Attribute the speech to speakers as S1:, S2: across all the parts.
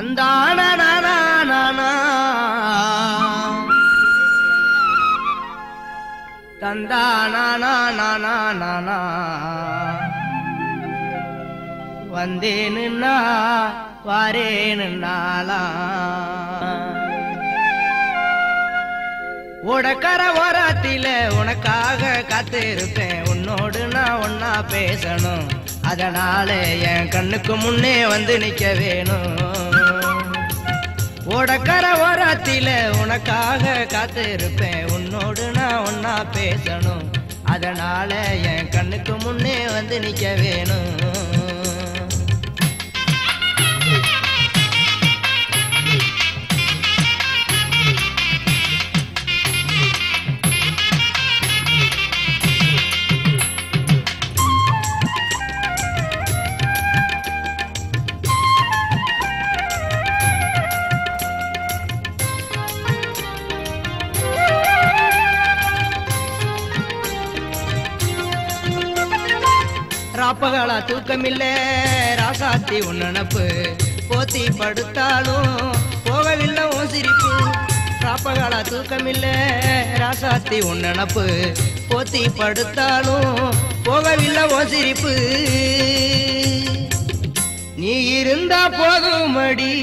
S1: தந்தானா தந்தானா வந்தேனுன்னா வாரேனுன்னாலா உடக்கர ஓரத்தில உனக்காக காத்திருப்பேன் உன்னோடு நான் ஒன்னா பேசணும் அதனால என் கண்ணுக்கு முன்னே வந்து நிக்க வேணும் உடக்கர ஓரத்தில உனக்காக காத்திருப்பேன் உன்னோடு நான் ஒன்னா பேசணும் அதனால என் கண்ணுக்கு முன்னே வந்து நிக்க வேணும் ராப்பகலா தூக்கமில்ல ராசாத்தி உன் நினப்பு போத்தி படுத்தாலும் போகவில்லை உன் சிரிப்பு ராப்பகலா தூக்கமில்ல ராசாத்தி உன் நினப்பு போத்தி படுத்தாலும் போகவில்லை உன் சிரிப்பு நீ இருந்தா போதுமடி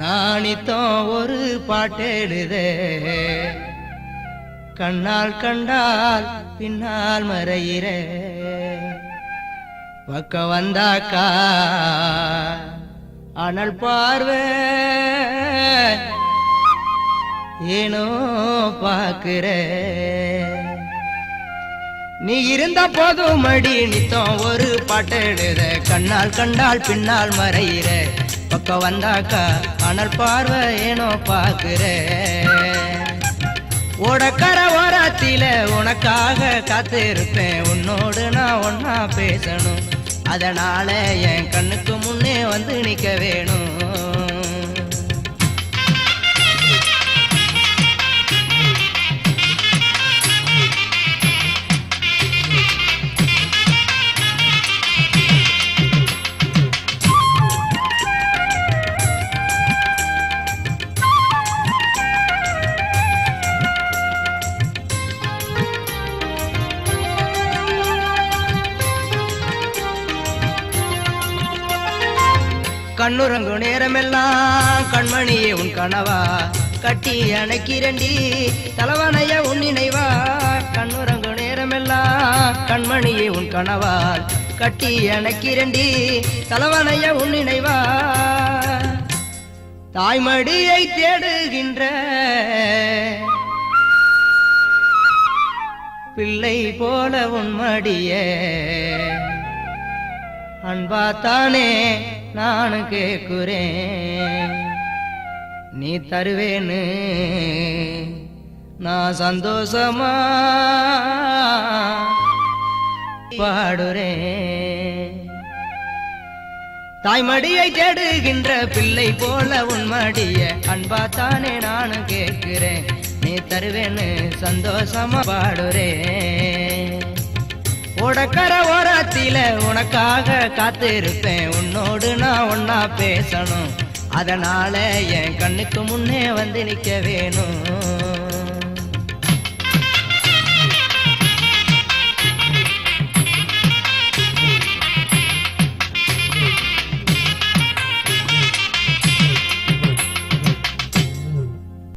S1: நானித்தோம் ஒரு பாட்டெழுதே கண்ணால் கண்டால் பின்னால் மறையிற பக்க வந்தாக்கா அனல் பார்வை ஏனோ பாக்குற நீ இருந்த போதும் மடி நித்தம் ஒரு பாட்டெழுத கண்ணால் கண்டால் பின்னால் மறையிற பக்க வந்தாக்கா அனல் பார்வை ஏனோ பாக்குற உடக்கர ஓரத்தில உனக்காக காத்திருப்பேன் உன்னோடு நான் ஒன்னா பேசணும் அதனால என் கண்ணுக்கு முன்னே வந்து நிக்க வேணும் கண்ணுறங்கு நேரமெல்லாம் கண்மணியே உன் கனவா கட்டி அணைக்கிறண்டி தலவனைய உன் நினைவா கண்ணுறங்கு நேரமெல்லாம் கண்மணியே உன் கனவால் கட்டி அணைக்கிறண்டி தலவனைய உன் நினைவா தாய்மடியை தேடுகின்ற பிள்ளை போல உன் மடியே அன்பாத்தானே நானு கேக்குறேன் நீ தருவேன்னு நான் சந்தோஷமா பாடுறேன் தாய்மடியை தேடுகின்ற பிள்ளை போல உன் மடிய அன்பாத்தானே நானு கேக்குறேன் நீ தருவேன்னு சந்தோஷமா பாடுறேன் உடக்கர ஓரத்தில உனக்காக காத்திருப்பேன் உன்னோடு நான் ஒன்னா பேசணும் அதனால என் கண்ணுக்கு முன்னே வந்து நிக்க வேணும்